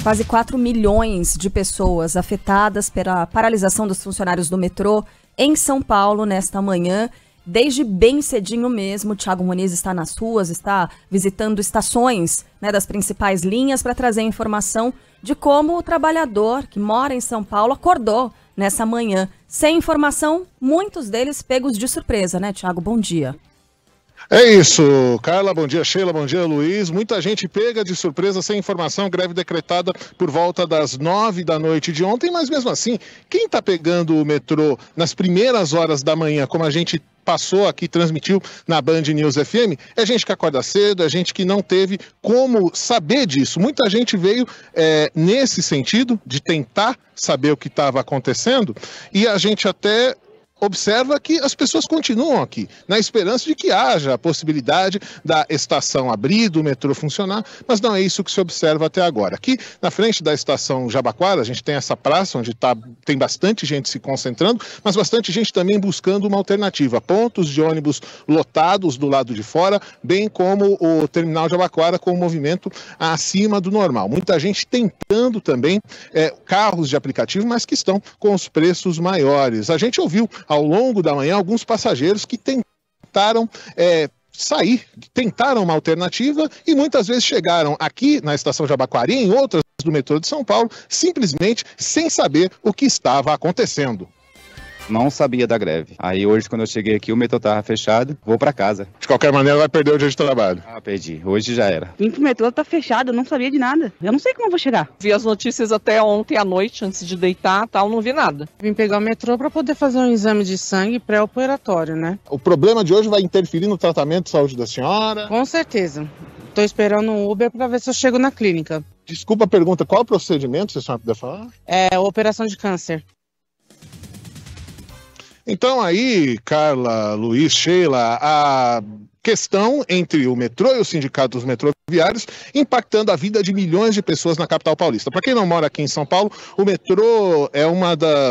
Quase 4 milhões de pessoas afetadas pela paralisação dos funcionários do metrô em São Paulo nesta manhã. Desde bem cedinho mesmo, o Thiago Muniz está nas ruas, está visitando estações, das principais linhas para trazer informação de como o trabalhador que mora em São Paulo acordou nessa manhã. Sem informação, muitos deles pegos de surpresa, né, Thiago? Bom dia. É isso, Carla, bom dia, Sheila, bom dia, Luiz. Muita gente pega de surpresa, sem informação, greve decretada por volta das 9 da noite de ontem, mas mesmo assim, quem está pegando o metrô nas primeiras horas da manhã, como a gente passou aqui, transmitiu na Band News FM, é gente que acorda cedo, é gente que não teve como saber disso. Muita gente veio nesse sentido, de tentar saber o que estava acontecendo, e a gente até observa que as pessoas continuam aqui, na esperança de que haja a possibilidade da estação abrir, do metrô funcionar, mas não é isso que se observa até agora. Aqui, na frente da estação Jabaquara, a gente tem essa praça onde tem bastante gente se concentrando, mas bastante gente também buscando uma alternativa. Pontos de ônibus lotados do lado de fora, bem como o terminal Jabaquara com o movimento acima do normal. Muita gente tentando também carros de aplicativo, mas que estão com os preços maiores. A gente ouviu ao longo da manhã alguns passageiros que tentaram sair, tentaram uma alternativa e muitas vezes chegaram aqui na estação Jabaquara e em outras do metrô de São Paulo, simplesmente sem saber o que estava acontecendo. Não sabia da greve. Aí hoje, quando eu cheguei aqui, o metrô tava fechado, vou pra casa. De qualquer maneira, vai perder o dia de trabalho. Ah, perdi. Hoje já era. Vim pro metrô, tá fechado, eu não sabia de nada. Eu não sei como eu vou chegar. Vi as notícias até ontem à noite, antes de deitar, tal, não vi nada. Vim pegar o metrô pra poder fazer um exame de sangue pré-operatório, né? O problema de hoje vai interferir no tratamento de saúde da senhora? Com certeza. Tô esperando um Uber pra ver se eu chego na clínica. Desculpa a pergunta, qual o procedimento, se a senhora puder falar? É operação de câncer. Então aí, Carla, Luiz, Sheila, a questão entre o metrô e os sindicatos metroviários impactando a vida de milhões de pessoas na capital paulista. Para quem não mora aqui em São Paulo, o metrô é um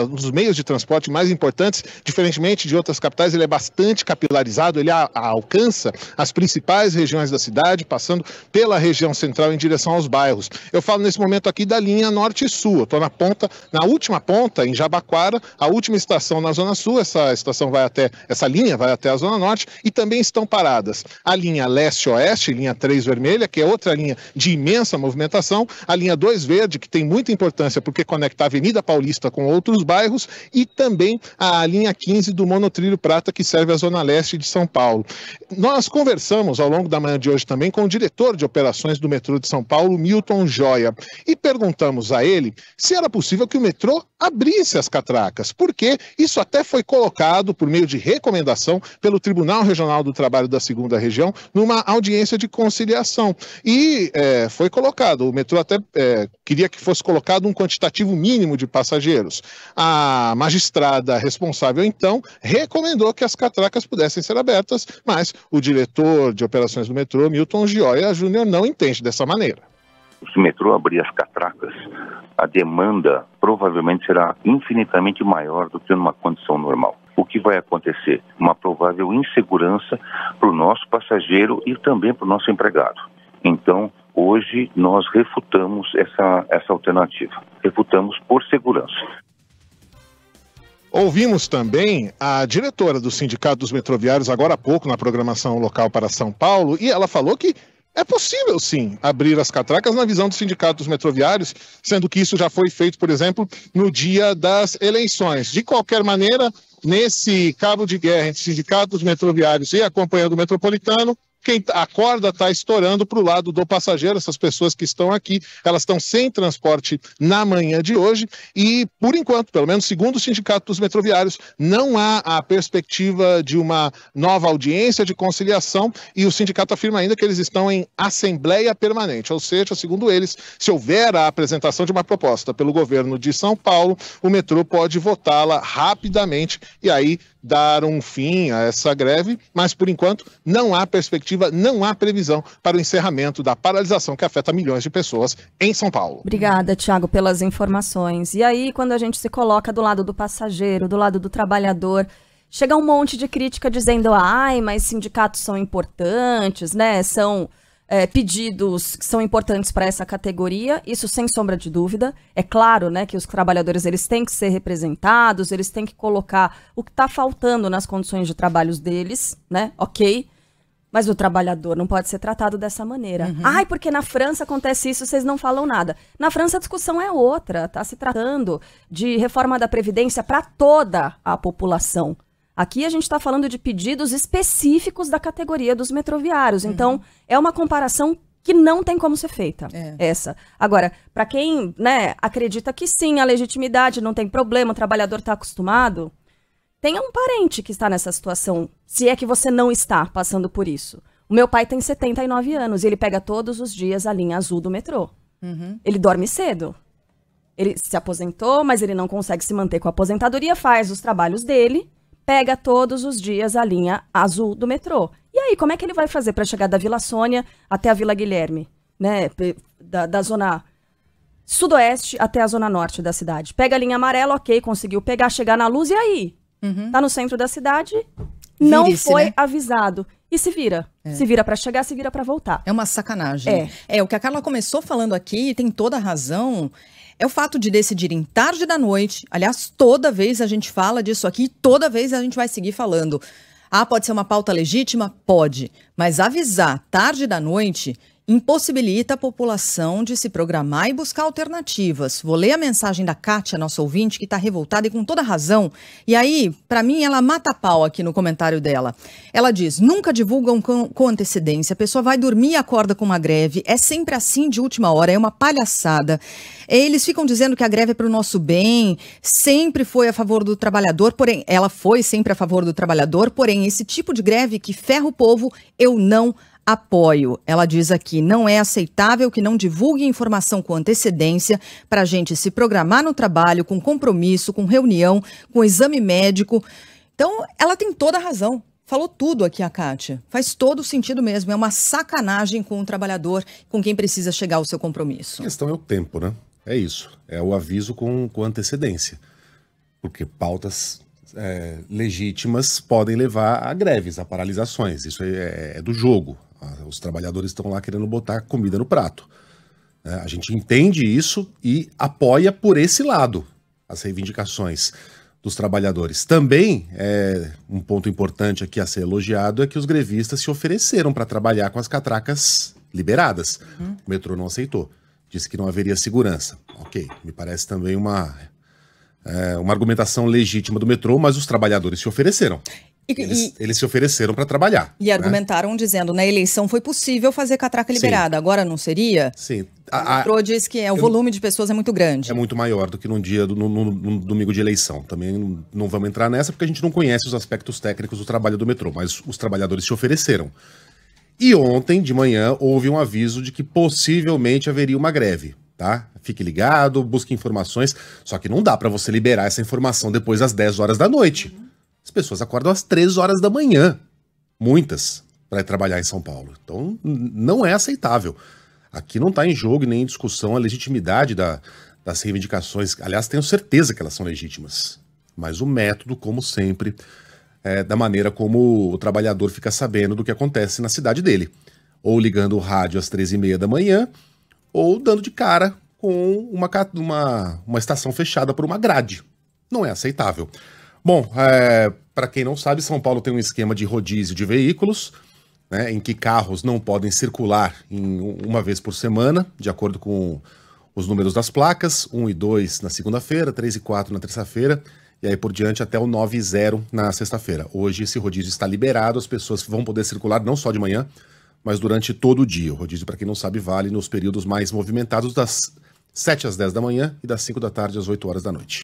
dos meios de transporte mais importantes, diferentemente de outras capitais, ele é bastante capilarizado, ele alcança as principais regiões da cidade, passando pela região central em direção aos bairros. Eu falo nesse momento aqui da linha norte e sul, eu estou na última ponta, em Jabaquara, a última estação na Zona Sul, essa linha vai até a Zona Norte e também estão paradas a linha leste-oeste, linha 3 vermelha, que é outra linha de imensa movimentação, a linha 2 verde, que tem muita importância porque conecta a Avenida Paulista com outros bairros, e também a linha 15 do monotrilho prata, que serve a Zona Leste de São Paulo. Nós conversamos ao longo da manhã de hoje também com o diretor de operações do metrô de São Paulo, Milton Joia, e perguntamos a ele se era possível que o metrô abrisse as catracas, porque isso até foi colocado por meio de recomendação pelo Tribunal Regional do Trabalho da Segunda Região, numa audiência de conciliação. E foi colocado, o metrô até queria que fosse colocado um quantitativo mínimo de passageiros. A magistrada responsável, então, recomendou que as catracas pudessem ser abertas, mas o diretor de operações do metrô, Milton Joia Júnior, não entende dessa maneira. Se o metrô abrir as catracas, a demanda provavelmente será infinitamente maior do que numa condição normal. O que vai acontecer? Uma provável insegurança para o nosso passageiro e também para o nosso empregado. Então, hoje nós refutamos essa alternativa. Refutamos por segurança. Ouvimos também a diretora do Sindicato dos Metroviários agora há pouco na programação local para São Paulo, e ela falou que é possível, sim, abrir as catracas na visão do Sindicato dos Metroviários, sendo que isso já foi feito, por exemplo, no dia das eleições. De qualquer maneira, nesse cabo de guerra entre sindicatos metroviários e a Companhia do Metropolitano, a corda está estourando para o lado do passageiro. Essas pessoas que estão aqui, elas estão sem transporte na manhã de hoje e, por enquanto, pelo menos segundo o Sindicato dos Metroviários, não há a perspectiva de uma nova audiência de conciliação, e o sindicato afirma ainda que eles estão em assembleia permanente, ou seja, segundo eles, se houver a apresentação de uma proposta pelo governo de São Paulo, o metrô pode votá-la rapidamente e aí dar um fim a essa greve, mas por enquanto não há perspectiva, não há previsão para o encerramento da paralisação que afeta milhões de pessoas em São Paulo. Obrigada, Thiago, pelas informações. E aí, quando a gente se coloca do lado do passageiro, do lado do trabalhador, chega um monte de crítica dizendo, mas sindicatos são importantes, né? São pedidos que são importantes para essa categoria, isso sem sombra de dúvida. É claro, né, que os trabalhadores eles têm que ser representados, eles têm que colocar o que está faltando nas condições de trabalho deles, né? Ok. Mas o trabalhador não pode ser tratado dessa maneira. Ai, porque na França acontece isso, vocês não falam nada. Na França a discussão é outra. Está se tratando de reforma da Previdência para toda a população. Aqui a gente está falando de pedidos específicos da categoria dos metroviários. Então, é uma comparação que não tem como ser feita, essa. Agora, para quem, né, acredita que sim, a legitimidade não tem problema, o trabalhador está acostumado, tenha um parente que está nessa situação, se é que você não está passando por isso. O meu pai tem 79 anos e ele pega todos os dias a linha azul do metrô. Ele dorme cedo. Ele se aposentou, mas ele não consegue se manter com a aposentadoria, faz os trabalhos dele, pega todos os dias a linha azul do metrô. E aí, como é que ele vai fazer para chegar da Vila Sônia até a Vila Guilherme, né? Da zona sudoeste até a zona norte da cidade. Pega a linha amarela, ok, conseguiu pegar, chegar na Luz, e aí? Tá no centro da cidade, não foi, né, avisado. E se vira. Se vira para chegar, se vira para voltar. É uma sacanagem. O que a Carla começou falando aqui, e tem toda a razão, é o fato de decidirem tarde da noite. Aliás, toda vez a gente fala disso aqui, toda vez a gente vai seguir falando. Ah, pode ser uma pauta legítima? Pode. Mas avisar tarde da noite impossibilita a população de se programar e buscar alternativas. Vou ler a mensagem da Kátia, nossa ouvinte, que está revoltada e com toda razão. E aí, para mim, ela mata a pau aqui no comentário dela. Ela diz, nunca divulgam com antecedência, a pessoa vai dormir e acorda com uma greve, é sempre assim de última hora, é uma palhaçada. Eles ficam dizendo que a greve é para o nosso bem, sempre foi a favor do trabalhador, porém, ela foi sempre a favor do trabalhador, porém, esse tipo de greve que ferra o povo, eu não apoio. Ela diz aqui, não é aceitável que não divulgue informação com antecedência para a gente se programar no trabalho, com compromisso, com reunião, com exame médico. Então, ela tem toda a razão. Falou tudo aqui a Kátia. Faz todo o sentido mesmo. É uma sacanagem com o trabalhador, com quem precisa chegar ao seu compromisso. A questão é o tempo, né? É isso. É o aviso com antecedência. Porque pautas legítimas podem levar a greves, a paralisações. Isso é do jogo. Os trabalhadores estão lá querendo botar comida no prato. A gente entende isso e apoia por esse lado as reivindicações dos trabalhadores. Também, um ponto importante aqui a ser elogiado é que os grevistas se ofereceram para trabalhar com as catracas liberadas. O metrô não aceitou. Disse que não haveria segurança. Ok, me parece também uma argumentação legítima do metrô, mas os trabalhadores se ofereceram. Eles se ofereceram para trabalhar. E argumentaram dizendo, na eleição foi possível fazer catraca liberada, agora não seria? Sim. O metrô diz que o volume de pessoas é muito grande. É muito maior do que num dia, num domingo de eleição. Também não vamos entrar nessa porque a gente não conhece os aspectos técnicos do trabalho do metrô, mas os trabalhadores se ofereceram. E ontem, de manhã, houve um aviso de que possivelmente haveria uma greve, tá? Fique ligado, busque informações, só que não dá para você liberar essa informação depois das 10 horas da noite. As pessoas acordam às 3 horas da manhã, muitas, para ir trabalhar em São Paulo. Então, não é aceitável. Aqui não está em jogo nem em discussão a legitimidade das reivindicações. Aliás, tenho certeza que elas são legítimas. Mas o método, como sempre, da maneira como o trabalhador fica sabendo do que acontece na cidade dele. Ou ligando o rádio às 13h30 da manhã, ou dando de cara com uma estação fechada por uma grade. Não é aceitável. Bom, para quem não sabe, São Paulo tem um esquema de rodízio de veículos, né, em que carros não podem circular uma vez por semana, de acordo com os números das placas, 1 e 2 na segunda-feira, 3 e 4 na terça-feira, e aí por diante até o 9 e 0 na sexta-feira. Hoje esse rodízio está liberado, as pessoas vão poder circular não só de manhã, mas durante todo o dia. O rodízio, para quem não sabe, vale nos períodos mais movimentados das 7 às 10 da manhã e das 5 da tarde às 8 horas da noite.